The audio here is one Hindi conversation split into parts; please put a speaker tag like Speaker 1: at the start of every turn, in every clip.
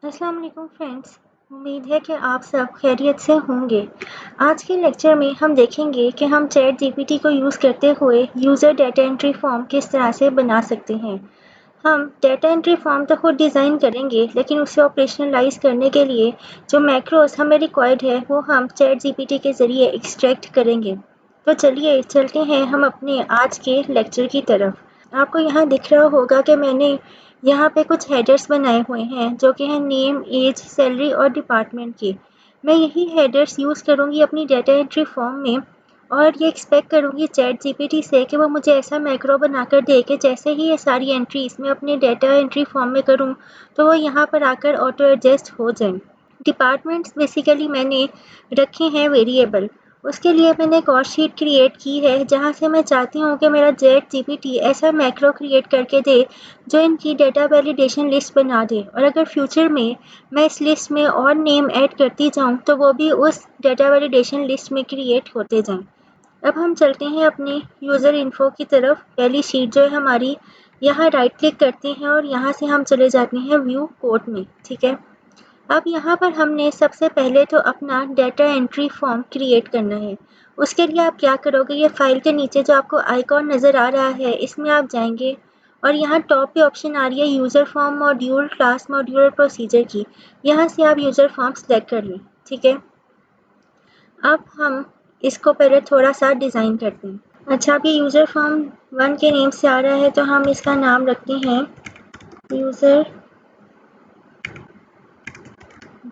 Speaker 1: अस्सलाम वालेकुम फ्रेंड्स। उम्मीद है कि आप सब खैरियत से होंगे। आज के लेक्चर में हम देखेंगे कि हम चैट जीपीटी को यूज़ करते हुए यूज़र डाटा एंट्री फॉर्म किस तरह से बना सकते हैं। हम डाटा एंट्री फॉर्म तो खुद डिज़ाइन करेंगे, लेकिन उसे ऑपरेशनलाइज करने के लिए जो मैक्रोस हमें रिक्वायर्ड है वो हम चैट जीपीटी के ज़रिए एक्सट्रैक्ट करेंगे। तो चलिए चलते हैं हम अपने आज के लेक्चर की तरफ। आपको यहाँ दिख रहा होगा कि मैंने यहाँ पे कुछ हेडर्स बनाए हुए हैं जो कि हैं नेम, एज, सैलरी और डिपार्टमेंट के। मैं यही हेडर्स यूज़ करूँगी अपनी डाटा एंट्री फॉर्म में और ये एक्सपेक्ट करूँगी चैट जीपीटी से कि वो मुझे ऐसा मैक्रो बनाकर दे कि जैसे ही ये सारी एंट्रीज मैं अपने डाटा एंट्री फॉर्म में करूँ तो वो यहाँ पर आकर ऑटो एडजस्ट हो जाएं। डिपार्टमेंट्स बेसिकली मैंने रखे हैं वेरिएबल। उसके लिए मैंने एक और शीट क्रिएट की है जहाँ से मैं चाहती हूँ कि मेरा चैट जीपीटी ऐसा मैक्रो क्रिएट करके दे जो इनकी डाटा वैलिडेशन लिस्ट बना दे, और अगर फ्यूचर में मैं इस लिस्ट में और नेम ऐड करती जाऊँ तो वो भी उस डाटा वैलिडेशन लिस्ट में क्रिएट होते जाएं। अब हम चलते हैं अपने यूज़र इन्फो की तरफ। पहली शीट जो है हमारी, यहाँ राइट क्लिक करते हैं और यहाँ से हम चले जाते हैं व्यू कोड में। ठीक है, अब यहाँ पर हमने सबसे पहले तो अपना डाटा एंट्री फॉर्म क्रिएट करना है। उसके लिए आप क्या करोगे, ये फाइल के नीचे जो आपको आइकॉन नज़र आ रहा है इसमें आप जाएंगे और यहाँ टॉप पे ऑप्शन आ रही है user form module, class module और प्रोसीजर की। यहाँ से आप यूज़र फॉर्म सेलेक्ट कर लें। ठीक है, अब हम इसको पहले थोड़ा सा डिज़ाइन करते हैं। अच्छा, अब ये यूज़र फॉर्म 1 के नेम से आ रहा है तो हम इसका नाम रखते हैं यूज़र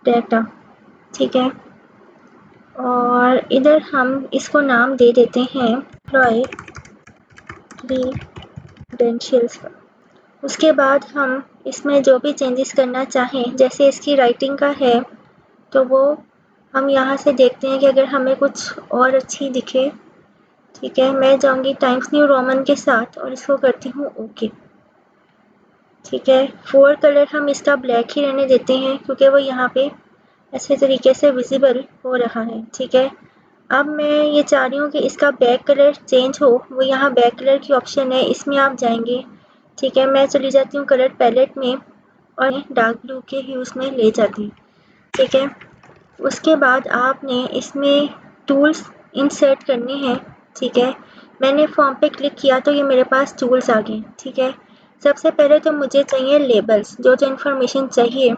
Speaker 1: डाटा। ठीक है, और इधर हम इसको नाम दे देते हैं एम्प्लॉय क्रीडेंशियल्स का। उसके बाद हम इसमें जो भी चेंजेस करना चाहें, जैसे इसकी राइटिंग का है तो वो हम यहाँ से देखते हैं कि अगर हमें कुछ और अच्छी दिखे। ठीक है, मैं जाऊँगी टाइम्स न्यू रोमन के साथ और इसको करती हूँ ओके। ठीक है, फोर कलर हम इसका ब्लैक ही रहने देते हैं क्योंकि वो यहाँ पे अच्छे तरीके से विजिबल हो रहा है। ठीक है, अब मैं ये चाह रही हूँ कि इसका बैक कलर चेंज हो, वो यहाँ बैक कलर की ऑप्शन है, इसमें आप जाएंगे। ठीक है, मैं चली जाती हूँ कलर पैलेट में और डार्क ब्लू के ह्यूज़ में ले जाती हूँ। ठीक है, उसके बाद आपने इसमें टूल्स इंसर्ट करने हैं। ठीक है, मैंने फॉर्म पे क्लिक किया तो ये मेरे पास टूल्स आ गए। ठीक है, सबसे पहले तो मुझे चाहिए लेबल्स। जो जो इन्फॉर्मेशन चाहिए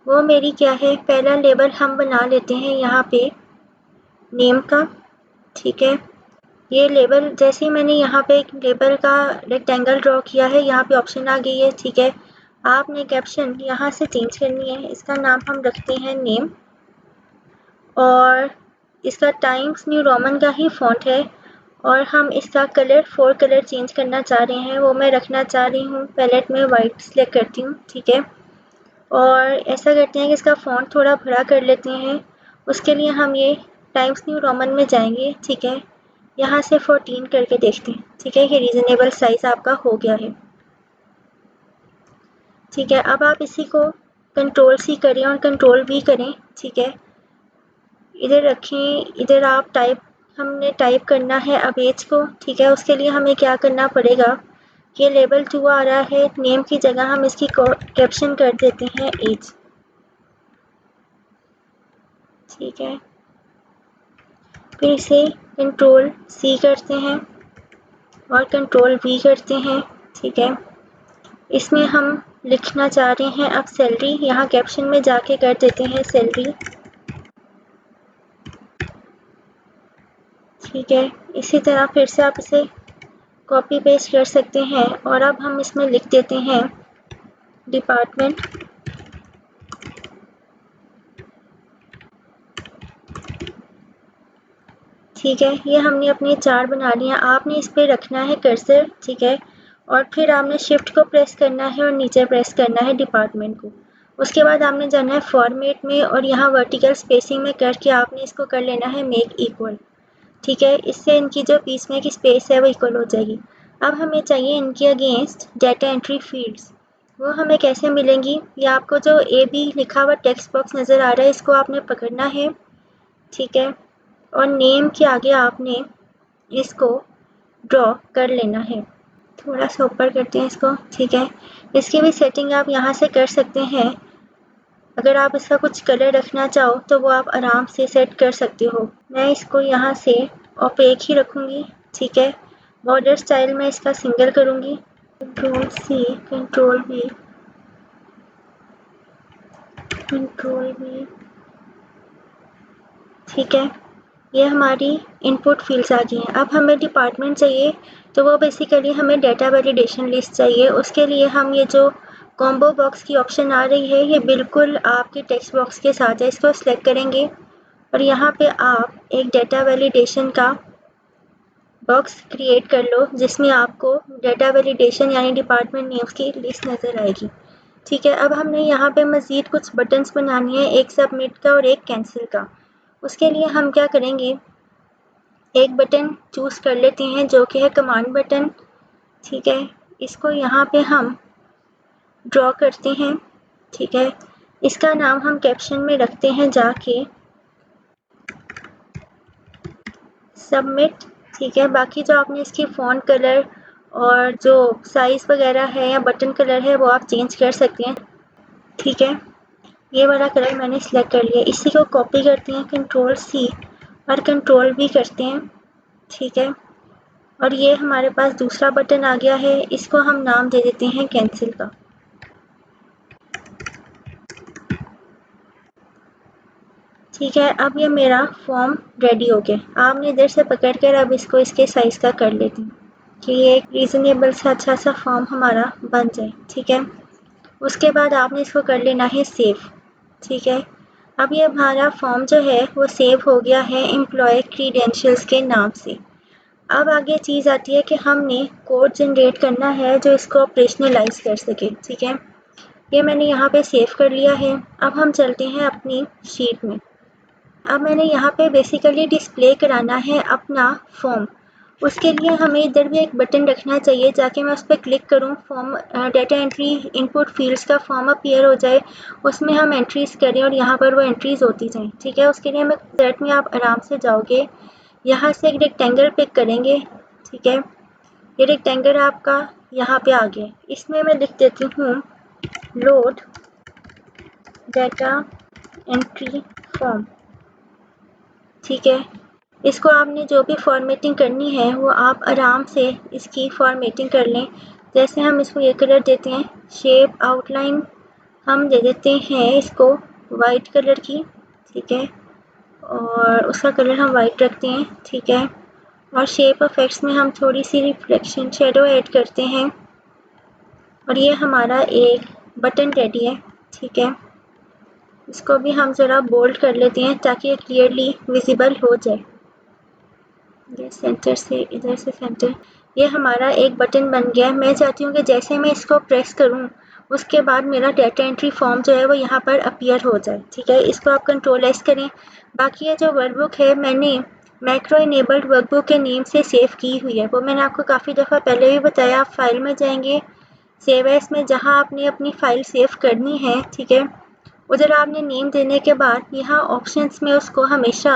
Speaker 1: वो मेरी क्या है, पहला लेबल हम बना लेते हैं यहाँ पे नेम का। ठीक है, ये लेबल जैसे ही मैंने यहाँ पे एक लेबल का रेक्टेंगल ड्रॉ किया है, यहाँ पे ऑप्शन आ गई है। ठीक है, आपने कैप्शन यहाँ से चेंज करनी है। इसका नाम हम रखते हैं नेम और इसका टाइम्स न्यू रोमन का ही फॉन्ट है और हम इसका कलर 4 कलर चेंज करना चाह रहे हैं, वो मैं रखना चाह रही हूँ पैलेट में वाइट सेलेक्ट करती हूँ। ठीक है, और ऐसा करते हैं कि इसका फॉन्ट थोड़ा बड़ा कर लेते हैं। उसके लिए हम ये टाइम्स न्यू रोमन में जाएंगे। ठीक है, यहाँ से 14 करके देखते हैं। ठीक है, ये रीज़नेबल साइज़ आपका हो गया है। ठीक है, अब आप इसी को कंट्रोल सी करें और कंट्रोल भी करें। ठीक है, इधर रखें, इधर आप हमने टाइप करना है अब एज को। ठीक है, उसके लिए हमें क्या करना पड़ेगा, ये लेबल 2 आ रहा है, नेम की जगह हम इसकी कैप्शन कर देते हैं एज। ठीक है, फिर इसे कंट्रोल सी करते हैं और कंट्रोल वी करते हैं। ठीक है, इसमें हम लिखना चाह रहे हैं अब सैलरी, यहाँ कैप्शन में जाके कर देते हैं सैलरी। ठीक है, इसी तरह फिर से आप इसे कॉपी पेस्ट कर सकते हैं और अब हम इसमें लिख देते हैं डिपार्टमेंट। ठीक है, ये हमने अपने 4 बना लिया। आपने इस पर रखना है कर्सर। ठीक है, और फिर आपने शिफ्ट को प्रेस करना है और नीचे प्रेस करना है डिपार्टमेंट को। उसके बाद आपने जाना है फॉर्मेट में और यहाँ वर्टिकल स्पेसिंग में करके आपने इसको कर लेना है मेक इक्वल। ठीक है, इससे इनकी जो बीच में की स्पेस है वो इक्वल हो जाएगी। अब हमें चाहिए इनके अगेंस्ट डाटा एंट्री फील्ड्स। वो हमें कैसे मिलेंगी, या आपको जो ए बी लिखा हुआ टेक्स्ट बॉक्स नज़र आ रहा है इसको आपने पकड़ना है। ठीक है, और नेम के आगे आपने इसको ड्रॉ कर लेना है। थोड़ा सा ऊपर करते हैं इसको। ठीक है, इसकी भी सेटिंग आप यहाँ से कर सकते हैं। अगर आप इसका कुछ कलर रखना चाहो तो वो आप आराम से सेट कर सकते हो। मैं इसको यहाँ से ओपेक ही रखूँगी, ठीक है। बॉर्डर स्टाइल में इसका सिंगल करूँगी, control C, control V, control V, ठीक है। ये हमारी इनपुट फील्ड्स आ गई हैं। अब हमें डिपार्टमेंट चाहिए, तो वो बेसिकली हमें डाटा वैलिडेशन लिस्ट चाहिए। उसके लिए हम ये जो कॉम्बो बॉक्स की ऑप्शन आ रही है, ये बिल्कुल आपके टेक्स्ट बॉक्स के साथ है। इसको सिलेक्ट करेंगे और यहाँ पे आप एक डाटा वैलिडेशन का बॉक्स क्रिएट कर लो, जिसमें आपको डाटा वैलिडेशन यानी डिपार्टमेंट नेम्स की लिस्ट नज़र आएगी, ठीक है। अब हमने यहाँ पे मज़ीद कुछ बटन्स बनानी है, एक सबमिट का और एक कैंसिल का। उसके लिए हम क्या करेंगे, एक बटन चूज़ कर लेते हैं जो कि है कमांड बटन, ठीक है। इसको यहाँ पे हम ड्रॉ करते हैं, ठीक है। इसका नाम हम कैप्शन में रखते हैं जाके सबमिट, ठीक है। बाकी जो आपने इसकी फ़ॉन्ट कलर और जो साइज़ वगैरह है या बटन कलर है वो आप चेंज कर सकते हैं, ठीक है। ये वाला कलर मैंने सिलेक्ट कर लिया। इसी को कॉपी करते हैं, कंट्रोल सी और कंट्रोल वी करते हैं, ठीक है। और ये हमारे पास दूसरा बटन आ गया है, इसको हम नाम दे देते हैं कैंसिल का, ठीक है। अब ये मेरा फॉर्म रेडी हो गया। आपने इधर से पकड़ कर अब इसको इसके साइज़ का कर लेती हूँ कि ये एक रीज़नेबल सा अच्छा सा फॉर्म हमारा बन जाए, ठीक है। उसके बाद आपने इसको कर लेना है सेव, ठीक है। अब ये हमारा फॉर्म जो है वो सेव हो गया है एम्प्लॉय क्रीडेंशियल्स के नाम से। अब आगे चीज़ आती है कि हमने कोड जनरेट करना है जो इसको ऑपरेशनलाइज कर सके, ठीक है। ये मैंने यहाँ पे सेव कर लिया है। अब हम चलते हैं अपनी शीट में। अब मैंने यहाँ पे बेसिकली डिस्प्ले कराना है अपना फॉर्म। उसके लिए हमें इधर भी एक बटन रखना चाहिए, जाके मैं उस पर क्लिक करूँ, form data entry input fields का फॉर्म अपीयर हो जाए, उसमें हम एंट्रीज़ करें और यहाँ पर वो एंट्रीज़ होती जाएँ, ठीक है। उसके लिए हमें सेट में आप आराम से जाओगे, यहाँ से एक रेक्टेंगल पिक करेंगे, ठीक है। ये रेक्टेंगल आपका यहाँ पे आ गया। इसमें मैं लिख देती हूँ लोड डाटा एंट्री फॉर्म, ठीक है। इसको आपने जो भी फॉर्मेटिंग करनी है वो आप आराम से इसकी फॉर्मेटिंग कर लें। जैसे हम इसको ये कलर देते हैं, शेप आउटलाइन हम दे देते हैं इसको वाइट कलर की, ठीक है। और उसका कलर हम वाइट रखते हैं, ठीक है। और शेप इफेक्ट्स में हम थोड़ी सी रिफ्लेक्शन शेडो ऐड करते हैं। और ये हमारा एक बटन रेडी है, ठीक है। इसको भी हम ज़रा बोल्ड कर लेते हैं ताकि ये क्लियरली विजिबल हो जाए। ये सेंटर से, इधर से सेंटर, ये हमारा एक बटन बन गया है। मैं चाहती हूँ कि जैसे मैं इसको प्रेस करूँ उसके बाद मेरा डाटा एंट्री फॉर्म जो है वो यहाँ पर अपीयर हो जाए, ठीक है। इसको आप कंट्रोल एस करें। बाकी ये जो वर्कबुक है मैंने मैक्रो इनेबल्ड वर्कबुक के नेम से सेव की हुई है, वो मैंने आपको काफ़ी दफ़ा पहले भी बताया। आप फाइल में जाएंगे, सेव एस में जहाँ आपने अपनी फ़ाइल सेव करनी है, ठीक है, उधर आपने नेम देने के बाद यहाँ ऑप्शंस में उसको हमेशा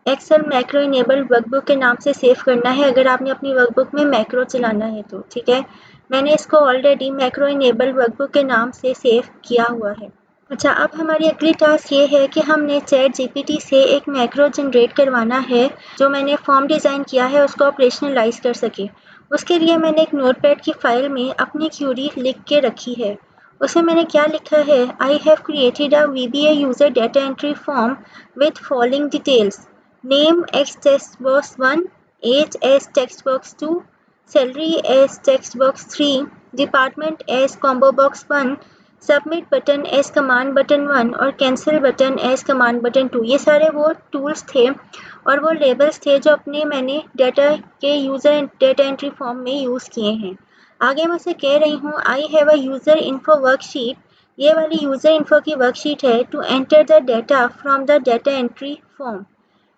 Speaker 1: एक्सेल मैक्रो इनेबल्ड वर्कबुक के नाम से सेव करना है, अगर आपने अपनी वर्कबुक में मैक्रो चलाना है तो, ठीक है। मैंने इसको ऑलरेडी मैक्रो इनेबल्ड वर्कबुक के नाम से सेव किया हुआ है। अच्छा, अब हमारी अगली टास्क ये है कि हमने चैट जीपीटी से एक मैक्रो जनरेट करवाना है जो मैंने फॉर्म डिज़ाइन किया है उसको ऑपरेशनलाइज कर सके। उसके लिए मैंने एक नोटपैड की फ़ाइल में अपनी क्यूरी लिख के रखी है। उसमें मैंने क्या लिखा है, I have created a VBA user data entry form with following details, name as text box 1, age as text box 2, salary as text box 3, department as combo box 1, submit button as command button 1 और cancel button as command button 2। ये सारे वो टूल्स थे और वो लेबल्स थे जो अपने मैंने डाटा के यूज़र डाटा एंट्री फॉर्म में यूज़ किए हैं। आगे मैं उसे कह रही हूँ I have a user info worksheet. ये वाली यूज़र इन्फो की वर्कशीट है to enter the data from the data entry form,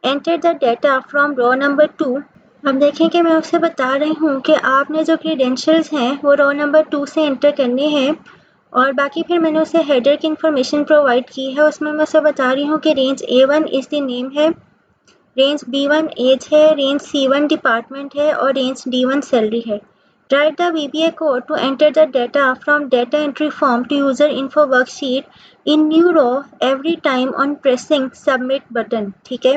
Speaker 1: enter the data from row number 2। अब देखें कि मैं उसे बता रही हूँ कि आपने जो क्रीडेंशियल्स हैं वो रो नंबर 2 से एंटर करने हैं। और बाकी फिर मैंने उसे हेडर की इन्फॉर्मेशन प्रोवाइड की है, उसमें मैं उसे बता रही हूँ कि range A1 is the name है, रेंज B1 एज है, रेंज C1 डिपार्टमेंट है और रेंज D1 सैलरी है। Write the VBA code to enter the data from data entry form to user info worksheet in new row every time on pressing submit button. ठीक है.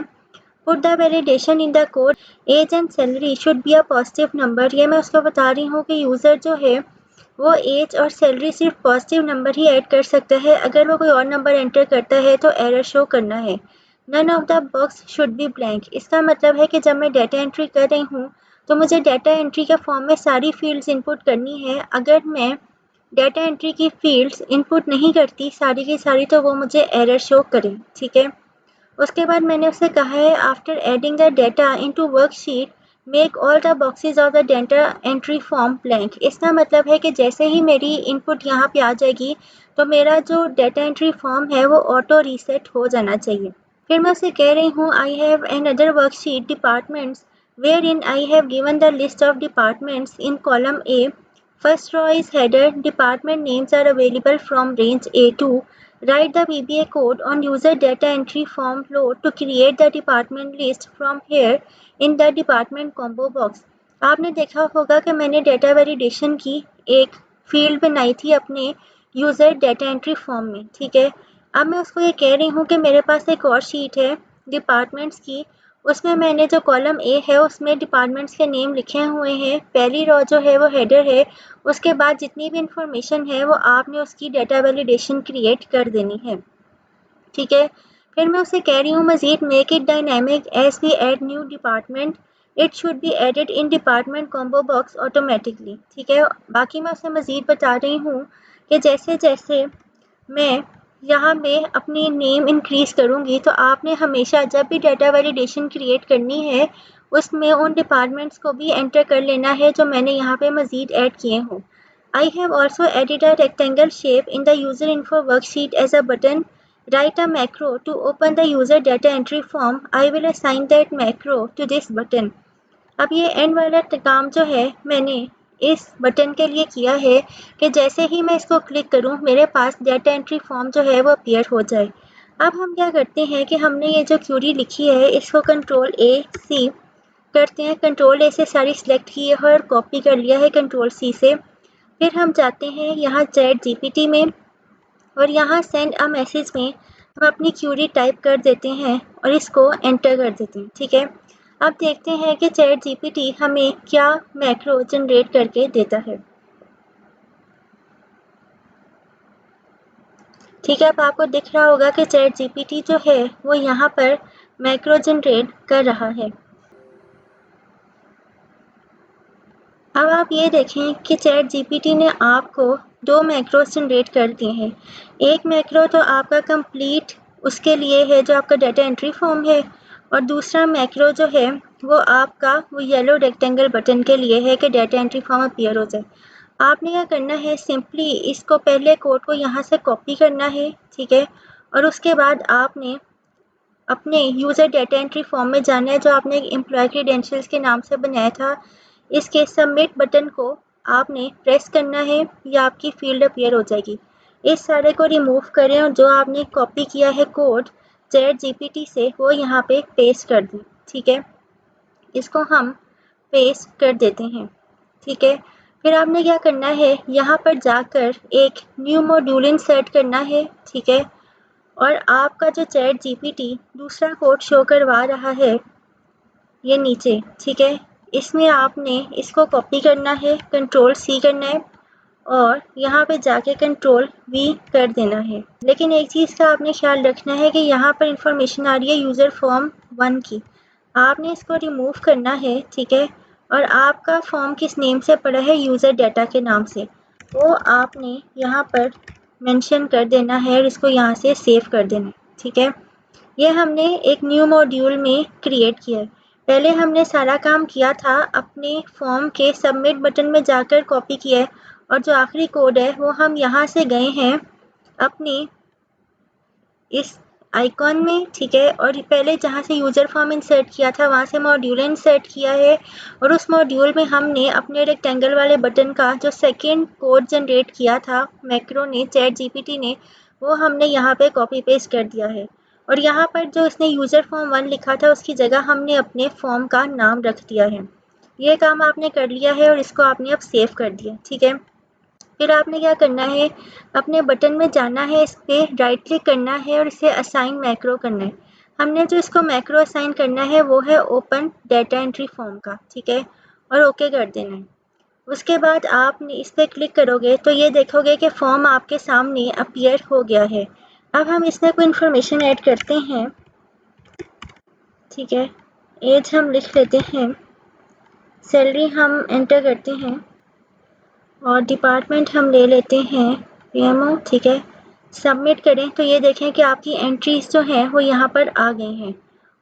Speaker 1: Put the validation in the code. Age and salary should be a positive number. ये मैं उसको बता रही हूँ कि यूज़र जो है वो एज और सैलरी सिर्फ पॉजिटिव नंबर ही ऐड कर सकता है. अगर वो कोई और नंबर एंटर करता है तो एरर शो करना है. None of the box should be blank. इसका मतलब है कि जब मैं डाटा एंट्री कर रही हूँ तो मुझे डाटा एंट्री के फॉर्म में सारी फील्ड्स इनपुट करनी है. अगर मैं डाटा एंट्री की फील्ड्स इनपुट नहीं करती सारी की सारी तो वो मुझे एरर शो करे. ठीक है. उसके बाद मैंने उससे कहा है after adding the data into worksheet make all the boxes of the data entry form blank. इसका मतलब है कि जैसे ही मेरी इनपुट यहाँ पे आ जाएगी तो मेरा जो डाटा एंट्री फॉर्म है वो ऑटो रीसेट हो जाना चाहिए. फिर मैं उसे कह रही हूँ I have an other worksheet departments where in I have given the list of departments in column A. First row is header. Department names are available from range A2. Write the VBA code on user data entry form flow to create the department list from here in the department combo box. आपने देखा होगा कि मैंने डेटा वैलिडेशन की एक फील्ड बनाई थी अपने यूज़र डेटा एंट्री फॉर्म में. ठीक है. अब मैं उसको ये कह रही हूँ कि मेरे पास एक और शीट है डिपार्टमेंट्स की. उसमें मैंने जो कॉलम ए है उसमें डिपार्टमेंट्स के नेम लिखे हुए हैं. पहली रो जो है वो हेडर है. उसके बाद जितनी भी इंफॉर्मेशन है वो आपने उसकी डेटा वैलिडेशन क्रिएट कर देनी है. ठीक है. फिर मैं उसे कह रही हूँ मज़ीद make it dynamic as we add new department. It should be added in department combo box automatically. ठीक है. बाकी मैं उसे मज़ीद बता रही हूँ कि जैसे जैसे मैं यहाँ में अपनी नेम इंक्रीज़ करूँगी तो आपने हमेशा जब भी डाटा वैलिडेशन क्रिएट करनी है उसमें उन डिपार्टमेंट्स को भी एंटर कर लेना है जो मैंने यहाँ पे मज़ीद ऐड किए हों. I have also added a rectangle shape in the user info worksheet as a button. Write a macro to open the user data entry form. I will assign that macro to this button. अब ये एंड वाला काम जो है मैंने इस बटन के लिए किया है कि जैसे ही मैं इसको क्लिक करूं मेरे पास डाटा एंट्री फॉर्म जो है वो अपीयर हो जाए. अब हम क्या करते हैं कि हमने ये जो क्यूरी लिखी है इसको कंट्रोल ए सी करते हैं. कंट्रोल ए से सारी सिलेक्ट की है और कॉपी कर लिया है कंट्रोल सी से. फिर हम जाते हैं यहाँ चैट जीपीटी में और यहाँ सेंड अ मैसेज में हम अपनी क्यूरी टाइप कर देते हैं और इसको एंटर कर देते हैं. ठीक है. अब देखते हैं कि चैट जीपीटी हमें क्या मैक्रो जनरेट करके देता है. ठीक है. अब आपको दिख रहा होगा कि चैट जीपीटी जो है वो यहाँ पर मैक्रो जनरेट कर रहा है. अब आप ये देखें कि चैट जीपीटी ने आपको 2 मैक्रोस जनरेट कर दिए हैं. एक मैक्रो तो आपका कंप्लीट उसके लिए है जो आपका डाटा एंट्री फॉर्म है और दूसरा मैक्रो जो है वो आपका वो येलो रेक्टेंगल बटन के लिए है कि डाटा एंट्री फॉर्म अपीयर हो जाए. आपने क्या करना है सिंपली इसको पहले कोड को यहाँ से कॉपी करना है. ठीक है. और उसके बाद आपने अपने यूज़र डाटा एंट्री फॉर्म में जाना है जो आपने एम्प्लॉय क्रेडेंशियल्स के नाम से बनाया था. इसके सबमिट बटन को आपने प्रेस करना है या आपकी फील्ड अपीयर हो जाएगी. इस सारे को रिमूव करें और जो आपने कॉपी किया है कोड चैट जीपीटी से वो यहाँ पे पेस्ट कर दें. ठीक है. इसको हम पेस्ट कर देते हैं. ठीक है. फिर आपने क्या करना है यहाँ पर जाकर एक न्यू मॉड्यूल इंसर्ट करना है. ठीक है. और आपका जो चैट जीपीटी दूसरा कोड शो करवा रहा है ये नीचे. ठीक है. इसमें आपने इसको कॉपी करना है कंट्रोल सी करना है और यहाँ पे जाके कंट्रोल वी कर देना है. लेकिन एक चीज़ का आपने ख्याल रखना है कि यहाँ पर इंफॉर्मेशन आ रही है यूज़र फॉर्म 1 की. आपने इसको रिमूव करना है. ठीक है. और आपका फॉर्म किस नेम से पड़ा है यूज़र डाटा के नाम से वो आपने यहाँ पर मेंशन कर देना है और इसको यहाँ से सेव कर देना है. ठीक है. ये हमने एक न्यू मॉड्यूल में क्रिएट किया है. पहले हमने सारा काम किया था अपने फॉर्म के सबमिट बटन में जाकर कॉपी किया है और जो आखिरी कोड है वो हम यहाँ से गए हैं अपनी इस आइकॉन में. ठीक है. और पहले जहाँ से यूज़र फॉर्म इंसर्ट किया था वहाँ से मॉड्यूल इंसर्ट किया है और उस मॉड्यूल में हमने अपने रेक्टेंगल वाले बटन का जो सेकेंड कोड जनरेट किया था मैक्रो ने चैट जीपीटी ने वो हमने यहाँ पे कॉपी पेस्ट कर दिया है. और यहाँ पर जो इसने यूज़र फॉर्म 1 लिखा था उसकी जगह हमने अपने फॉर्म का नाम रख दिया है. ये काम आपने कर लिया है और इसको आपने अब सेव कर दिया, ठीक है। फिर आपने क्या करना है, अपने बटन में जाना है, इस पर राइट क्लिक करना है और इसे असाइन मैक्रो करना है। हमने जो इसको मैक्रो असाइन करना है वो है ओपन डाटा एंट्री फॉर्म का, ठीक है, और ओके कर देना है। उसके बाद आप इस पर क्लिक करोगे तो ये देखोगे कि फॉर्म आपके सामने अपीयर हो गया है। अब हम इसमें कोई इन्फॉर्मेशन ऐड करते हैं, ठीक है। एज हम लिख लेते हैं, सैलरी हम एंटर करते हैं और डिपार्टमेंट हम ले लेते हैं पीएमओ, ठीक है। सबमिट करें तो ये देखें कि आपकी एंट्रीज जो हैं वो यहाँ पर आ गई हैं।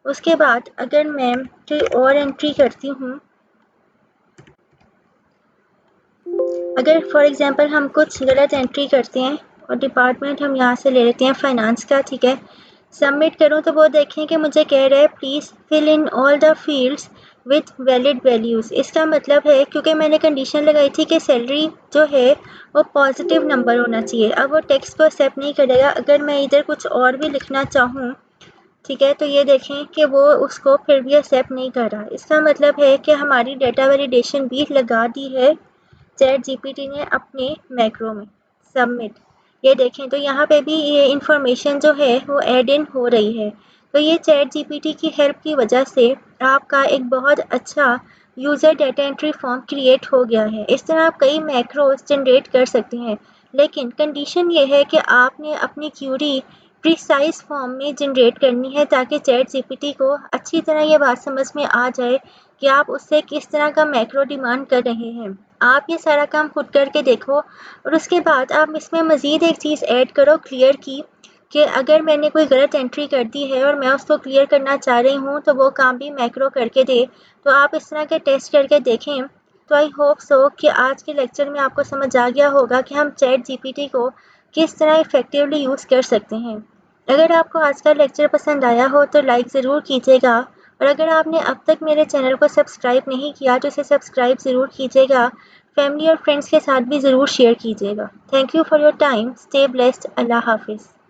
Speaker 1: उसके बाद अगर मैं कोई और एंट्री करती हूँ, अगर फॉर एग्जांपल हम कुछ गलत एंट्री करते हैं और डिपार्टमेंट हम यहाँ से ले लेते हैं फाइनेंस का, ठीक है। सबमिट करूँ तो वो देखें कि मुझे कह रहा है please fill in all the fields with valid values. इसका मतलब है क्योंकि मैंने कंडीशन लगाई थी कि सैलरी जो है वो पॉजिटिव नंबर होना चाहिए। अब वो टेक्स्ट को एक्सेप्ट नहीं करेगा अगर मैं इधर कुछ और भी लिखना चाहूँ, ठीक है। तो ये देखें कि वो उसको फिर भी एक्सेप्ट नहीं कर रहा। इसका मतलब है कि हमारी डेटा वैलिडेशन भी लगा दी है चैट जीपीटी ने अपने मैक्रो में। सबमिट, ये देखें तो यहाँ पे भी ये इंफॉर्मेशन जो है वो ऐड इन हो रही है। तो ये चैट जीपीटी की हेल्प की वजह से आपका एक बहुत अच्छा user data entry form create हो गया है। इस तरह आप कई मैक्रोज जनरेट कर सकते हैं, लेकिन कंडीशन ये है कि आपने अपनी क्यूरी प्रिसाइज फॉर्म में जनरेट करनी है ताकि चैट जीपीटी को अच्छी तरह ये बात समझ में आ जाए कि आप उससे किस तरह का मैक्रो डिमांड कर रहे हैं। आप ये सारा काम खुद करके देखो और उसके बाद आप इसमें मज़ीद एक चीज़ ऐड करो क्लियर की, कि अगर मैंने कोई गलत एंट्री कर दी है और मैं उसको क्लियर करना चाह रही हूँ तो वो काम भी मैक्रो करके दे। तो आप इस तरह के टेस्ट करके देखें। तो आई होप सो कि आज के लेक्चर में आपको समझ आ गया होगा कि हम चैट जीपीटी को किस तरह इफ़ेक्टिवली यूज़ कर सकते हैं। अगर आपको आज का लेक्चर पसंद आया हो तो लाइक ज़रूर कीजिएगा और अगर आपने अब तक मेरे चैनल को सब्सक्राइब नहीं किया तो इसे सब्सक्राइब ज़रूर कीजिएगा। फैमिली और फ्रेंड्स के साथ भी ज़रूर शेयर कीजिएगा। Thank you for your time. Stay blessed. अल्लाह हाफिज़।